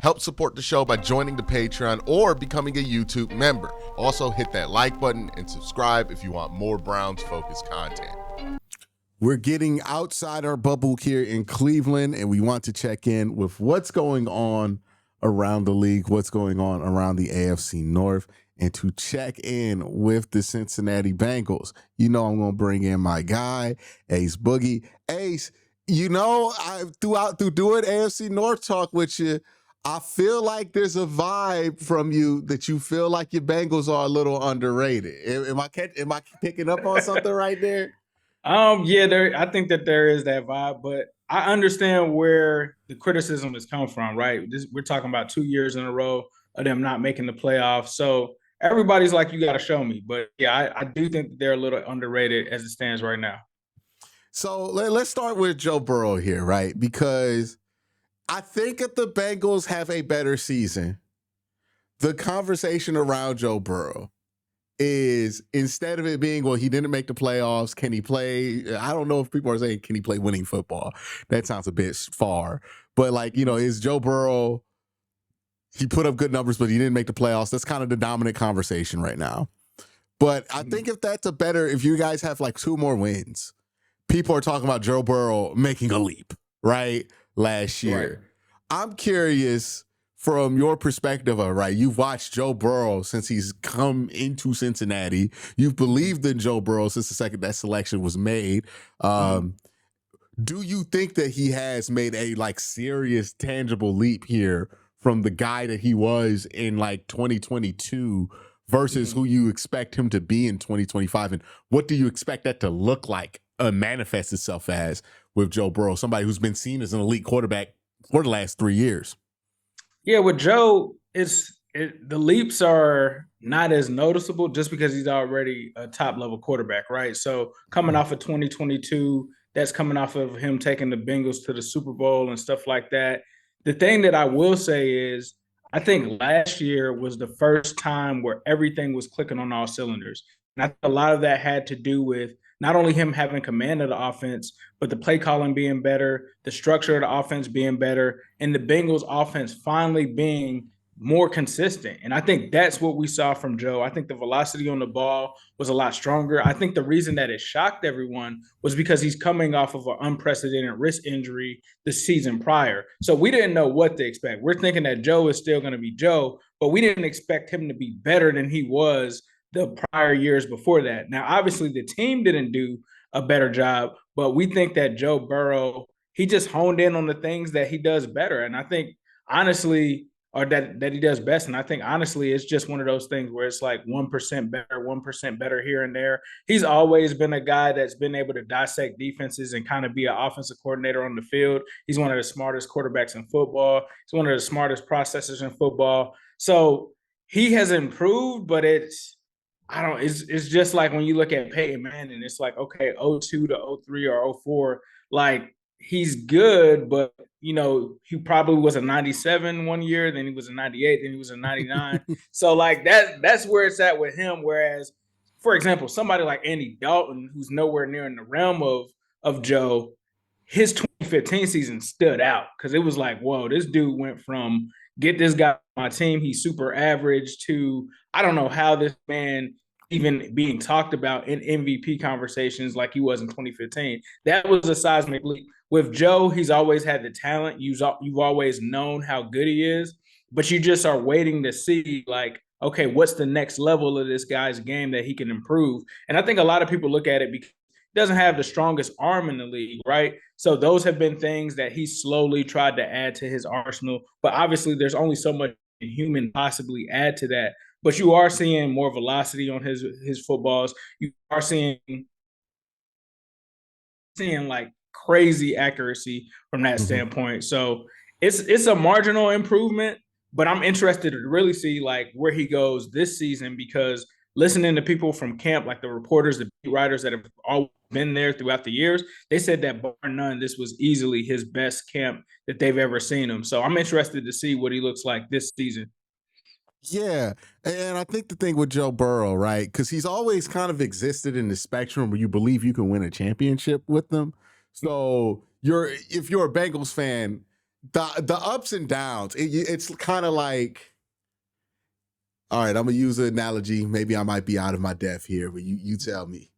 Help support the show by joining the Patreon or becoming a YouTube member. Also, hit that like button and subscribe if you want more Browns-focused content. We're getting outside our bubble here in Cleveland, and we want to check in with what's going on around the league, what's going on around the AFC North, and to check in with the Cincinnati Bengals. You know I'm going to bring in my guy, Ace Boogie. Ace, you know, through doing AFC North talk with you, I feel like there's a vibe from you that you feel like your Bengals are a little underrated. Am I picking up on something right there? Yeah, I think that there is that vibe, but I understand where the criticism has come from, right? We're talking about 2 years in a row of them not making the playoffs. So everybody's like, you got to show me. But yeah, I do think that they're a little underrated as it stands right now. So let's start with Joe Burrow here, right? Because I think if the Bengals have a better season, the conversation around Joe Burrow is, instead of it being, well, he didn't make the playoffs, can he play? I don't know if people are saying, can he play winning football? That sounds a bit far. But, like, you know, is Joe Burrow, he put up good numbers, but he didn't make the playoffs. That's kind of the dominant conversation right now. But I think if you guys have like 2 more wins, people are talking about Joe Burrow making a leap, right? Last year. Right. I'm curious from your perspective, right? You've watched Joe Burrow since he's come into Cincinnati. You've believed in Joe Burrow since the second that selection was made. Do you think that he has made a like serious, tangible leap here from the guy that he was in like 2022 versus who you expect him to be in 2025? And what do you expect that to look like, manifest itself as with Joe Burrow, somebody who's been seen as an elite quarterback for the last 3 years? Yeah, with Joe, the leaps are not as noticeable just because he's already a top level quarterback, right? So coming off of 2022, that's coming off of him taking the Bengals to the Super Bowl and stuff like that. The thing that I will say is, I think last year was the first time where everything was clicking on all cylinders. And I think a lot of that had to do with not only him having command of the offense, but the play calling being better, the structure of the offense being better, and the Bengals offense finally being more consistent. And I think that's what we saw from Joe. I think the velocity on the ball was a lot stronger. I think the reason that it shocked everyone was because he's coming off of an unprecedented wrist injury the season prior. So we didn't know what to expect. We're thinking that Joe is still going to be Joe, but we didn't expect him to be better than he was the prior years before that. Now, obviously, the team didn't do a better job, but we think that Joe Burrow, he just honed in on the things that he does better. And I think, honestly, or that he does best. And I think, honestly, it's just one of those things where it's like 1% better, 1% better here and there. He's always been a guy that's been able to dissect defenses and kind of be an offensive coordinator on the field. He's one of the smartest quarterbacks in football. He's one of the smartest processors in football. So he has improved, but it's just like when you look at Peyton Manning, it's like, okay, 02 to 03 or 04, like he's good, but you know, he probably was a 97 one year, then he was a 98, then he was a 99. So like that's where it's at with him. Whereas, for example, somebody like Andy Dalton, who's nowhere near in the realm of Joe, his 2015 season stood out because it was like, whoa, this dude went from get this guy on my team, he's super average, to I don't know how this man even being talked about in MVP conversations like he was in 2015. That was a seismic leap. With Joe, he's always had the talent. You've always known how good he is, but you just are waiting to see, like, okay, what's the next level of this guy's game that he can improve? And I think a lot of people look at it because he doesn't have the strongest arm in the league, right? So those have been things that he slowly tried to add to his arsenal. But obviously, there's only so much a human possibly add to that. But you are seeing more velocity on his footballs. You are seeing like crazy accuracy from that standpoint. So it's a marginal improvement, but I'm interested to really see like where he goes this season, because listening to people from camp, like the reporters, the beat writers that have all been there throughout the years, they said that bar none, this was easily his best camp that they've ever seen him. So I'm interested to see what he looks like this season. Yeah, and I think the thing with Joe Burrow, right, because he's always kind of existed in the spectrum where you believe you can win a championship with them. So if you're a Bengals fan, the ups and downs. It's kind of like, all right, I'm gonna use an analogy. Maybe I might be out of my depth here, but you tell me.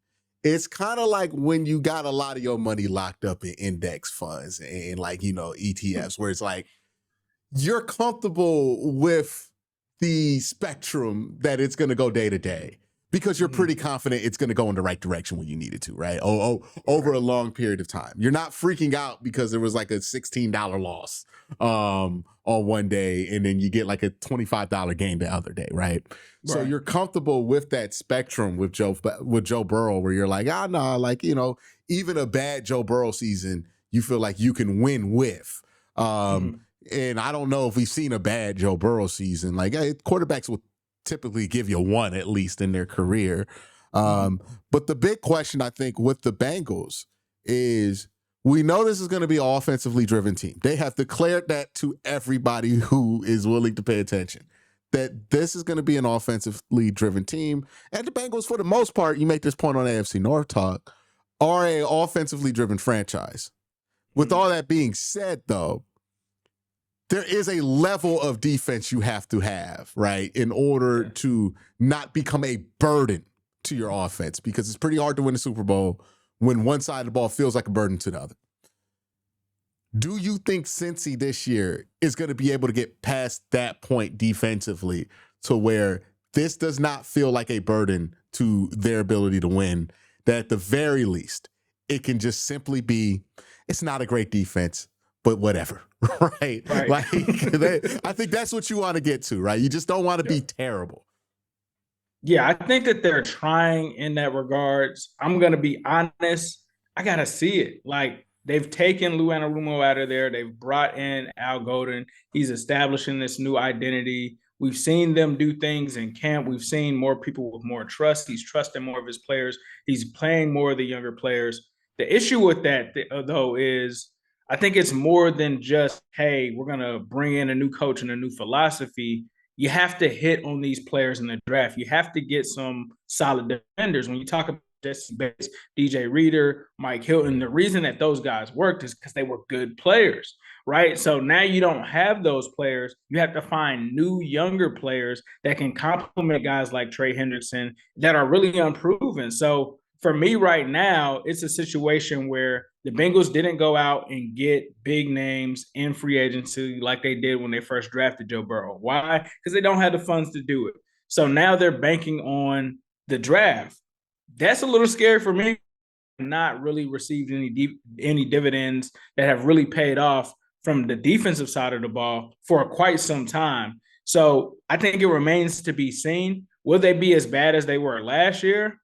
It's kind of like when you got a lot of your money locked up in index funds and like, ETFs, where it's like you're comfortable with the spectrum that it's going to go day to day because you're pretty confident it's going to go in the right direction when you need it to, right? Over a long period of time. You're not freaking out because there was like a $16 loss on one day and then you get like a $25 gain the other day, right? So you're comfortable with that spectrum with Joe Burrow, where you're like, no, like, even a bad Joe Burrow season, you feel like you can win with. And I don't know if we've seen a bad Joe Burrow season. Like, quarterbacks will typically give you one at least in their career. But the big question, I think, with the Bengals is, we know this is going to be an offensively driven team. They have declared that to everybody who is willing to pay attention, that this is going to be an offensively driven team. And the Bengals, for the most part, you make this point on AFC North Talk, are an offensively driven franchise. With all that being said, though, there is a level of defense you have to have, right, in order to not become a burden to your offense, because it's pretty hard to win a Super Bowl when one side of the ball feels like a burden to the other. Do you think Cincy this year is going to be able to get past that point defensively to where this does not feel like a burden to their ability to win, that at the very least it can just simply be, it's not a great defense, but whatever, right? Like, I think that's what you want to get to, right? You just don't want to be terrible. Yeah, I think that they're trying in that regards. I'm going to be honest. I got to see it. Like, they've taken Lou Anarumo out of there. They've brought in Al Golden. He's establishing this new identity. We've seen them do things in camp. We've seen more people with more trust. He's trusting more of his players. He's playing more of the younger players. The issue with that, though, is I think it's more than just, hey, we're going to bring in a new coach and a new philosophy. You have to hit on these players in the draft. You have to get some solid defenders. When you talk about Jesse Bates, DJ Reader, Mike Hilton, the reason that those guys worked is because they were good players, right? So now you don't have those players. You have to find new, younger players that can complement guys like Trey Hendrickson that are really unproven. So for me right now, it's a situation where the Bengals didn't go out and get big names in free agency like they did when they first drafted Joe Burrow. Why? Because they don't have the funds to do it. So now they're banking on the draft. That's a little scary for me. Not really received any dividends that have really paid off from the defensive side of the ball for quite some time. So I think it remains to be seen. Will they be as bad as they were last year?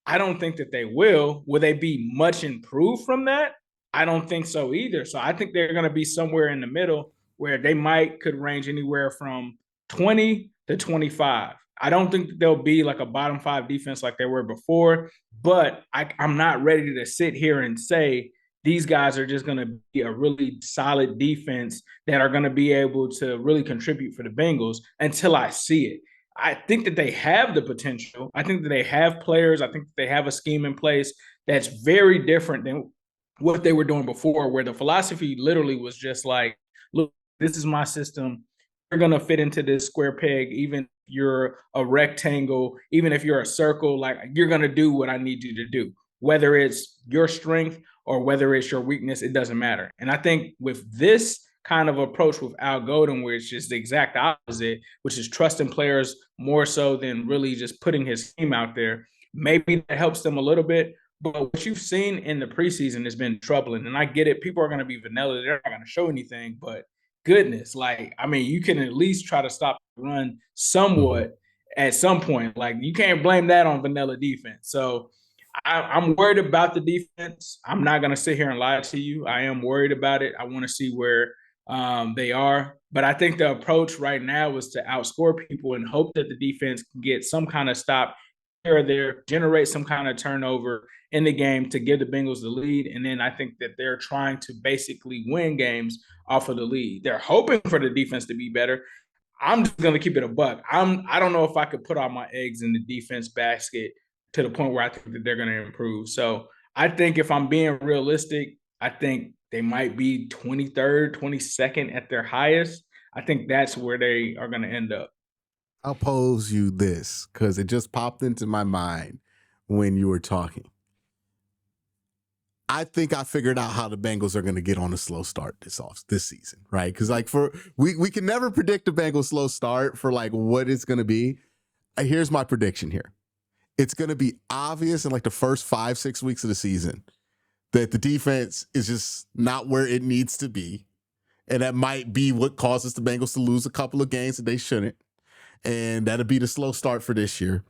I don't think that they will. Will they be much improved from that? I don't think so either. So I think they're going to be somewhere in the middle where they could range anywhere from 20 to 25. I don't think they'll be like a bottom 5 defense like they were before, but I'm not ready to sit here and say these guys are just going to be a really solid defense that are going to be able to really contribute for the Bengals until I see it. I think that they have the potential. I think that they have players. I think that they have a scheme in place that's very different than what they were doing before, where the philosophy literally was just like, look, this is my system. You're going to fit into this square peg, even if you're a rectangle, even if you're a circle, like you're going to do what I need you to do. Whether it's your strength or whether it's your weakness, it doesn't matter. And I think with this kind of approach with Al Golden, which is the exact opposite, which is trusting players more so than really just putting his team out there. Maybe that helps them a little bit, but what you've seen in the preseason has been troubling. And I get it. People are going to be vanilla. They're not going to show anything, but goodness, like, I mean, you can at least try to stop the run somewhat at some point. Like, you can't blame that on vanilla defense. So I'm worried about the defense. I'm not going to sit here and lie to you. I am worried about it. I want to see where they are. But I think the approach right now is to outscore people and hope that the defense can get some kind of stop here or there, generate some kind of turnover in the game to give the Bengals the lead. And then I think that they're trying to basically win games off of the lead. They're hoping for the defense to be better. I'm just going to keep it a buck. I don't know if I could put all my eggs in the defense basket to the point where I think that they're going to improve. So I think if I'm being realistic, I think They might be 23rd, 22nd at their highest. I think that's where they are going to end up. I'll pose you this because it just popped into my mind when you were talking. I think I figured out how the Bengals are going to get on a slow start this season, right? Because like we can never predict the Bengals slow start for like what it's going to be. Here's my prediction here. It's going to be obvious in like the first 5-6 weeks of the season that the defense is just not where it needs to be. And that might be what causes the Bengals to lose a couple of games that they shouldn't. And that'll be the slow start for this year.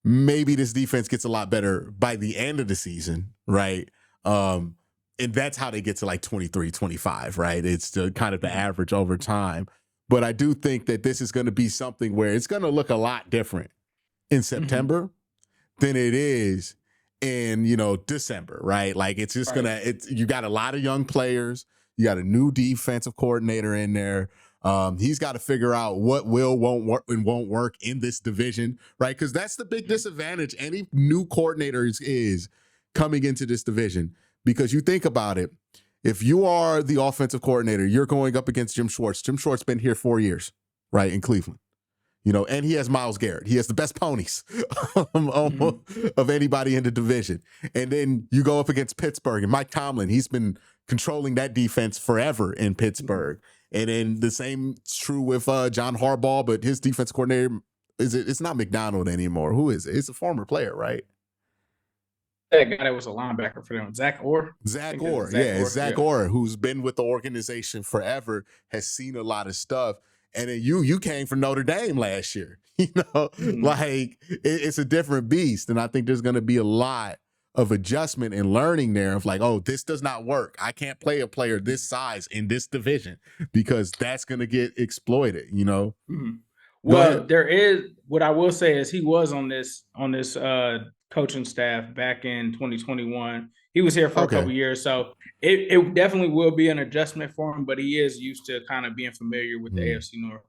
Maybe this defense gets a lot better by the end of the season, right? And that's how they get to like 23, 25, right? It's kind of the average over time. But I do think that this is going to be something where it's going to look a lot different in September than it is in, December, right? Like it's just you got a lot of young players. You got a new defensive coordinator in there. He's got to figure out what won't work in this division, right? Because that's the big disadvantage any new coordinator is coming into this division. Because you think about it, if you are the offensive coordinator, you're going up against Jim Schwartz. Jim Schwartz been here 4 years, right, in Cleveland. And he has Myles Garrett. He has the best ponies of anybody in the division. And then you go up against Pittsburgh and Mike Tomlin. He's been controlling that defense forever in Pittsburgh. And then the same is true with John Harbaugh, but his defense coordinator, it's not McDonald anymore. Who is it? It's a former player, right? That guy that was a linebacker for them, Zach Orr. Zach Orr, Zach Orr, who's been with the organization forever, has seen a lot of stuff. And then you came from Notre Dame last year. Like it's a different beast. And I think there's going to be a lot of adjustment and learning there of like, oh, this does not work. I can't play a player this size in this division because that's going to get exploited, Well, there is, what I will say is he was on this coaching staff back in 2021. He was here for a couple years. So it definitely will be an adjustment for him, but he is used to kind of being familiar with the AFC North.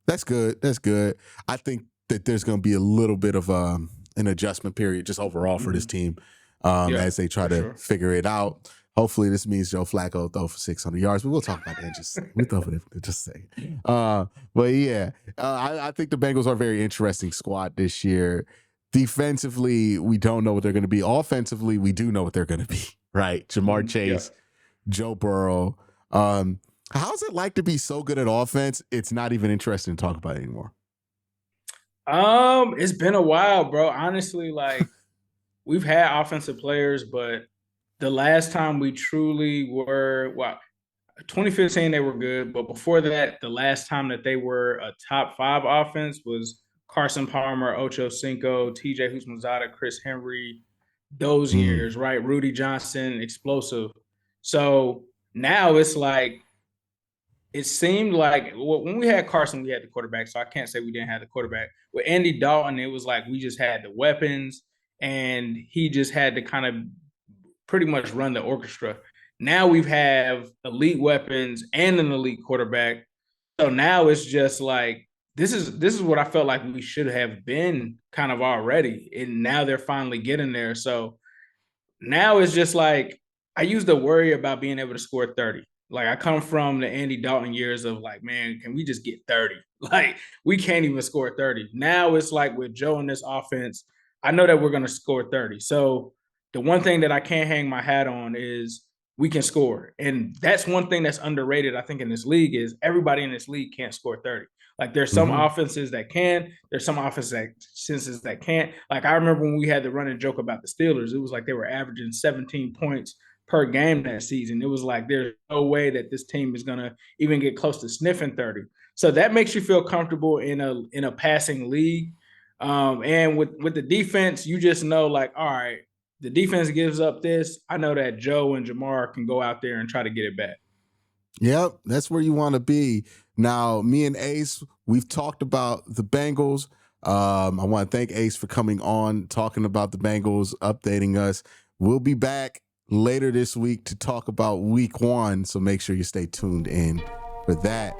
That's good. That's good. I think that there's going to be a little bit of an adjustment period just overall for this team as they try to figure it out. Hopefully this means Joe Flacco throw for 600 yards, but we'll talk about that just a second. But yeah, I think the Bengals are a very interesting squad this year. Defensively, we don't know what they're going to be. Offensively, we do know what they're going to be, right? Jamar Chase, Joe Burrow. How's it like to be so good at offense? It's not even interesting to talk about it anymore. It's been a while, bro. Honestly, like we've had offensive players, but the last time we truly were, 2015 they were good, but before that, the last time that they were a top 5 offense was Carson Palmer, Ocho Cinco, TJ Houshmandzadeh, Chris Henry, those years, right? Rudy Johnson, explosive. So now it's like, it seemed like when we had Carson, we had the quarterback. So I can't say we didn't have the quarterback. With Andy Dalton, it was like we just had the weapons and he just had to kind of pretty much run the orchestra. Now we have elite weapons and an elite quarterback. So now it's just like, this is what I felt like we should have been kind of already. And now they're finally getting there. So now it's just like, I used to worry about being able to score 30. Like I come from the Andy Dalton years of like, man, can we just get 30? Like we can't even score 30. Now it's like with Joe in this offense, I know that we're going to score 30. So the one thing that I can't hang my hat on is we can score. And that's one thing that's underrated, I think, in this league is everybody in this league can't score 30. Like there's some offenses that can, there's some offenses that can't. Like I remember when we had the running joke about the Steelers, it was like they were averaging 17 points per game that season. It was like there's no way that this team is going to even get close to sniffing 30. So that makes you feel comfortable in a passing league. And with the defense, you just know like, all right, the defense gives up this. I know that Joe and Jamar can go out there and try to get it back. Yep, that's where you want to be. Now, me and Ace, we've talked about the Bengals. I want to thank Ace for coming on, talking about the Bengals, updating us. We'll be back later this week to talk about week 1, so make sure you stay tuned in for that.